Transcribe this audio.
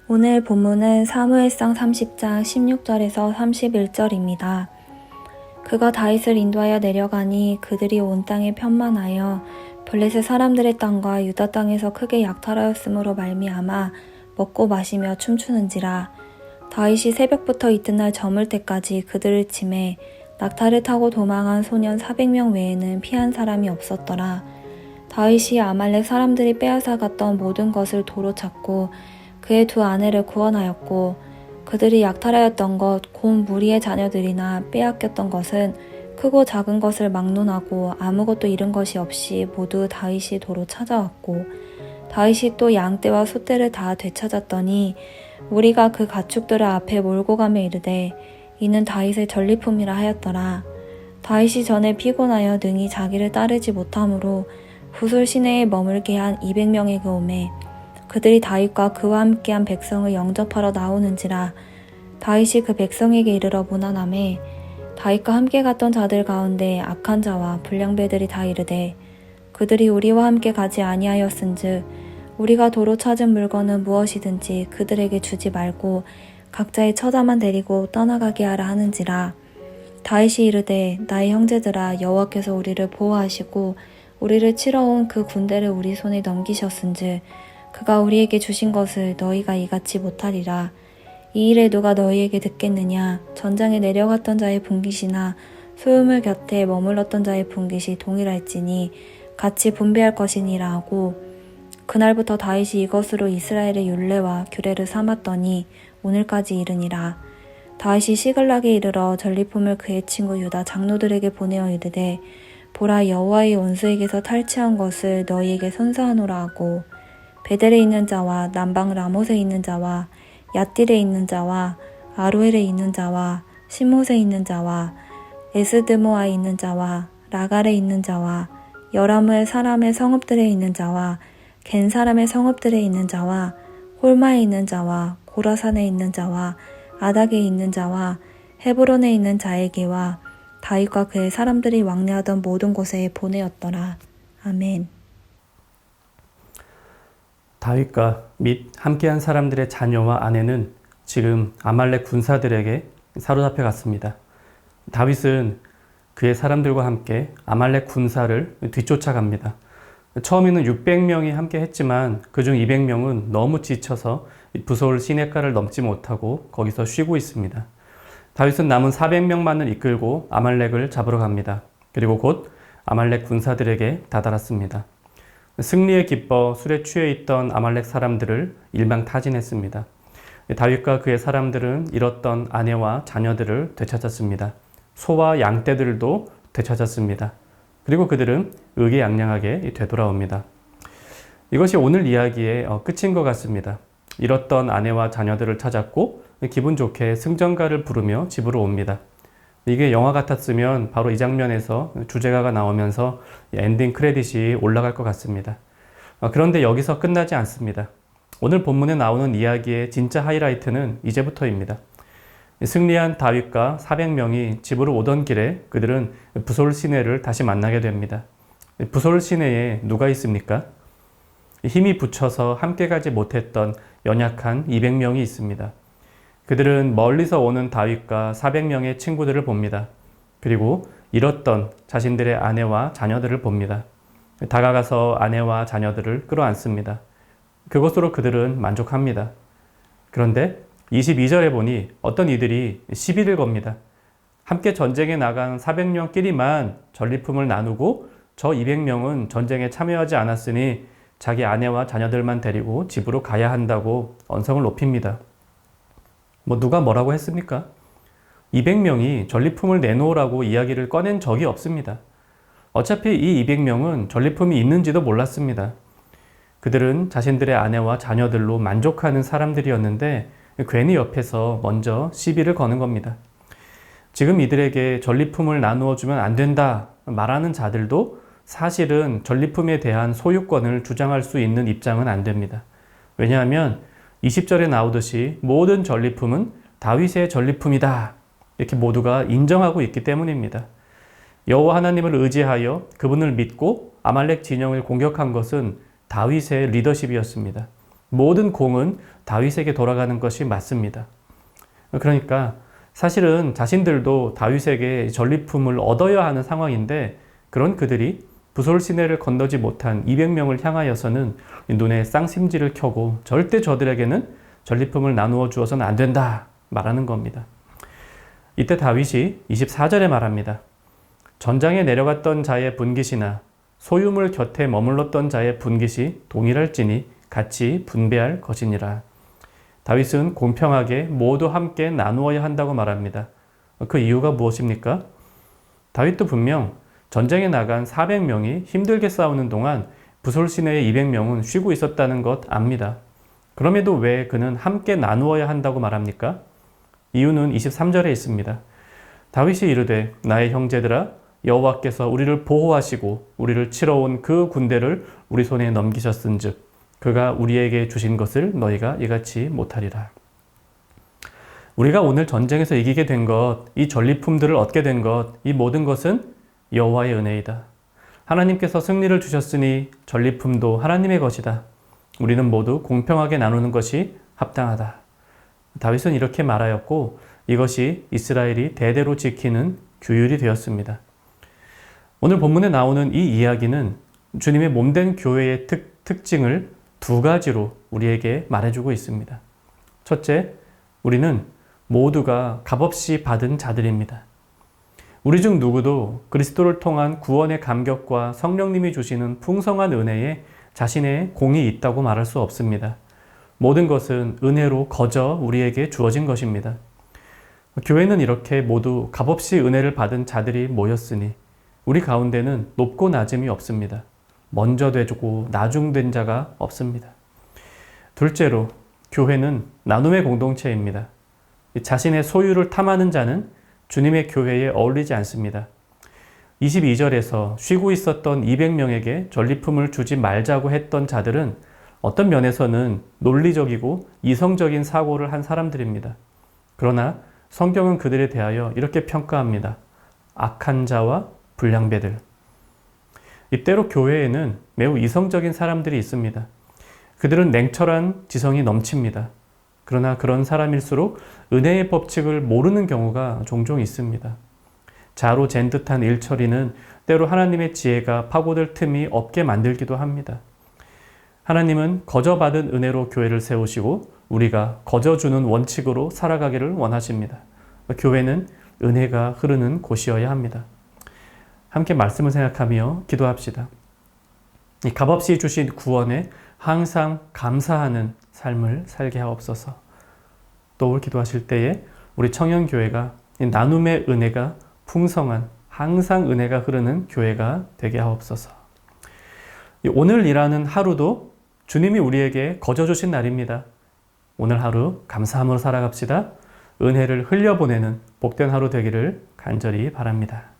오늘 본문은 사무엘상 30장 16절에서 31절입니다. 그가 다윗을 인도하여 내려가니 그들이 온 땅에 편만하여 블레셋 사람들의 땅과 유다 땅에서 크게 약탈하였으므로 말미암아 먹고 마시며 춤추는지라. 다윗이 새벽부터 이튿날 저물 때까지 그들을 치매 낙타를 타고 도망한 소년 400명 외에는 피한 사람이 없었더라. 다윗이 아말렉 사람들이 빼앗아 갔던 모든 것을 도로 찾고 그의 두 아내를 구원하였고 그들이 약탈하였던 것 곧 무리의 자녀들이나 빼앗겼던 것은 크고 작은 것을 막론하고 아무것도 잃은 것이 없이 모두 다윗이 도로 찾아왔고 다윗이 또 양떼와 소떼를 다 되찾았더니 무리가 그 가축들을 앞에 몰고 가며 이르되 이는 다윗의 전리품이라 하였더라. 다윗이 전에 피곤하여 능히 자기를 따르지 못하므로 부솔 시내에 머물게 한 200명에게 오매 그들이 다윗과 그와 함께한 백성을 영접하러 나오는지라. 다윗이 그 백성에게 이르러 문안하매 다윗과 함께 갔던 자들 가운데 악한 자와 불량배들이 다 이르되 그들이 우리와 함께 가지 아니하였은즉 우리가 도로 찾은 물건은 무엇이든지 그들에게 주지 말고 각자의 처자만 데리고 떠나가게 하라 하는지라. 다윗이 이르되 나의 형제들아 여호와께서 우리를 보호하시고 우리를 치러 온 그 군대를 우리 손에 넘기셨은즉 그가 우리에게 주신 것을 너희가 이같이 못하리라. 이 일에 누가 너희에게 듣겠느냐. 전장에 내려갔던 자의 분깃이나 소유물 곁에 머물렀던 자의 분깃이 동일할지니 같이 분배할 것이니라 하고 그날부터 다윗이 이것으로 이스라엘의 율례와 규례를 삼았더니 오늘까지 이르니라. 다윗이 시글락에 이르러 전리품을 그의 친구 유다 장로들에게 보내어 이르되 보라 여호와의 원수에게서 탈취한 것을 너희에게 선사하노라 하고 베델에 있는 자와 남방 라못에 있는 자와 얏딜에 있는 자와 아로엘에 있는 자와 시못에 있는 자와 에스드모아에 있는 자와 라갈에 있는 자와 여라무엘 사람의 성읍들에 있는 자와 겐 사람의 성읍들에 있는 자와 홀마에 있는 자와 고라산에 있는 자와 아닥에 있는 자와 헤브론에 있는 자에게와 다윗과 그의 사람들이 왕래하던 모든 곳에 보내었더라. 아멘. 다윗과 및 함께한 사람들의 자녀와 아내는 지금 아말렉 군사들에게 사로잡혀 갔습니다. 다윗은 그의 사람들과 함께 아말렉 군사를 뒤쫓아갑니다. 처음에는 600명이 함께 했지만 그중 200명은 너무 지쳐서 부솔 시냇가를 넘지 못하고 거기서 쉬고 있습니다. 다윗은 남은 400명만을 이끌고 아말렉을 잡으러 갑니다. 그리고 곧 아말렉 군사들에게 다다랐습니다. 승리에 기뻐 술에 취해 있던 아말렉 사람들을 일망타진했습니다. 다윗과 그의 사람들은 잃었던 아내와 자녀들을 되찾았습니다. 소와 양떼들도 되찾았습니다. 그리고 그들은 의기양양하게 되돌아옵니다. 이것이 오늘 이야기의 끝인 것 같습니다. 잃었던 아내와 자녀들을 찾았고 기분 좋게 승전가를 부르며 집으로 옵니다. 이게 영화 같았으면 바로 이 장면에서 주제가가 나오면서 엔딩 크레딧이 올라갈 것 같습니다. 그런데 여기서 끝나지 않습니다. 오늘 본문에 나오는 이야기의 진짜 하이라이트는 이제부터입니다. 승리한 다윗과 400명이 집으로 오던 길에 그들은 부솔 시내를 다시 만나게 됩니다. 부솔 시내에 누가 있습니까? 힘이 붙여서 함께 가지 못했던 연약한 200명이 있습니다. 그들은 멀리서 오는 다윗과 400명의 친구들을 봅니다. 그리고 잃었던 자신들의 아내와 자녀들을 봅니다. 다가가서 아내와 자녀들을 끌어안습니다. 그것으로 그들은 만족합니다. 그런데 22절에 보니 어떤 이들이 시비를 겁니다. 함께 전쟁에 나간 400명끼리만 전리품을 나누고 저 200명은 전쟁에 참여하지 않았으니 자기 아내와 자녀들만 데리고 집으로 가야 한다고 언성을 높입니다. 누가 뭐라고 했습니까? 200명이 전리품을 내놓으라고 이야기를 꺼낸 적이 없습니다. 어차피 이 200명은 전리품이 있는지도 몰랐습니다. 그들은 자신들의 아내와 자녀들로 만족하는 사람들이었는데 괜히 옆에서 먼저 시비를 거는 겁니다. 지금 이들에게 전리품을 나누어 주면 안 된다 말하는 자들도 사실은 전리품에 대한 소유권을 주장할 수 있는 입장은 안 됩니다. 왜냐하면 20절에 나오듯이 모든 전리품은 다윗의 전리품이다. 이렇게 모두가 인정하고 있기 때문입니다. 여호와 하나님을 의지하여 그분을 믿고 아말렉 진영을 공격한 것은 다윗의 리더십이었습니다. 모든 공은 다윗에게 돌아가는 것이 맞습니다. 그러니까 사실은 자신들도 다윗에게 전리품을 얻어야 하는 상황인데 그런 그들이 부솔 시내를 건너지 못한 200명을 향하여서는 눈에 쌍심지를 켜고 절대 저들에게는 전리품을 나누어 주어서는 안 된다 말하는 겁니다. 이때 다윗이 24절에 말합니다. 전장에 내려갔던 자의 분깃이나 소유물 곁에 머물렀던 자의 분깃이 동일할지니 같이 분배할 것이니라. 다윗은 공평하게 모두 함께 나누어야 한다고 말합니다. 그 이유가 무엇입니까? 다윗도 분명 전쟁에 나간 400명이 힘들게 싸우는 동안 부솔 시내의 200명은 쉬고 있었다는 것 압니다. 그럼에도 왜 그는 함께 나누어야 한다고 말합니까? 이유는 23절에 있습니다. 다윗이 이르되 나의 형제들아 여호와께서 우리를 보호하시고 우리를 치러 온 그 군대를 우리 손에 넘기셨은즉 그가 우리에게 주신 것을 너희가 이같이 못하리라. 우리가 오늘 전쟁에서 이기게 된 것, 이 전리품들을 얻게 된 것, 이 모든 것은 여호와의 은혜이다. 하나님께서 승리를 주셨으니 전리품도 하나님의 것이다. 우리는 모두 공평하게 나누는 것이 합당하다. 다윗은 이렇게 말하였고 이것이 이스라엘이 대대로 지키는 규율이 되었습니다. 오늘 본문에 나오는 이 이야기는 주님의 몸된 교회의 특징을 두 가지로 우리에게 말해주고 있습니다. 첫째, 우리는 모두가 값없이 받은 자들입니다. 우리 중 누구도 그리스도를 통한 구원의 감격과 성령님이 주시는 풍성한 은혜에 자신의 공이 있다고 말할 수 없습니다. 모든 것은 은혜로 거저 우리에게 주어진 것입니다. 교회는 이렇게 모두 값없이 은혜를 받은 자들이 모였으니 우리 가운데는 높고 낮음이 없습니다. 먼저 되고 나중된 자가 없습니다. 둘째로 교회는 나눔의 공동체입니다. 자신의 소유를 탐하는 자는 주님의 교회에 어울리지 않습니다. 22절에서 쉬고 있었던 200명에게 전리품을 주지 말자고 했던 자들은 어떤 면에서는 논리적이고 이성적인 사고를 한 사람들입니다. 그러나 성경은 그들에 대하여 이렇게 평가합니다. 악한 자와 불량배들. 이때로 교회에는 매우 이성적인 사람들이 있습니다. 그들은 냉철한 지성이 넘칩니다. 그러나 그런 사람일수록 은혜의 법칙을 모르는 경우가 종종 있습니다. 자로 잰 듯한 일처리는 때로 하나님의 지혜가 파고들 틈이 없게 만들기도 합니다. 하나님은 거저 받은 은혜로 교회를 세우시고 우리가 거저 주는 원칙으로 살아가기를 원하십니다. 교회는 은혜가 흐르는 곳이어야 합니다. 함께 말씀을 생각하며 기도합시다. 이 값없이 주신 구원에 항상 감사하는 삶을 살게 하옵소서. 또 기도하실 때에 우리 청년교회가 이 나눔의 은혜가 풍성한 항상 은혜가 흐르는 교회가 되게 하옵소서. 오늘이라는 하루도 주님이 우리에게 거저 주신 날입니다. 오늘 하루 감사함으로 살아갑시다. 은혜를 흘려보내는 복된 하루 되기를 간절히 바랍니다.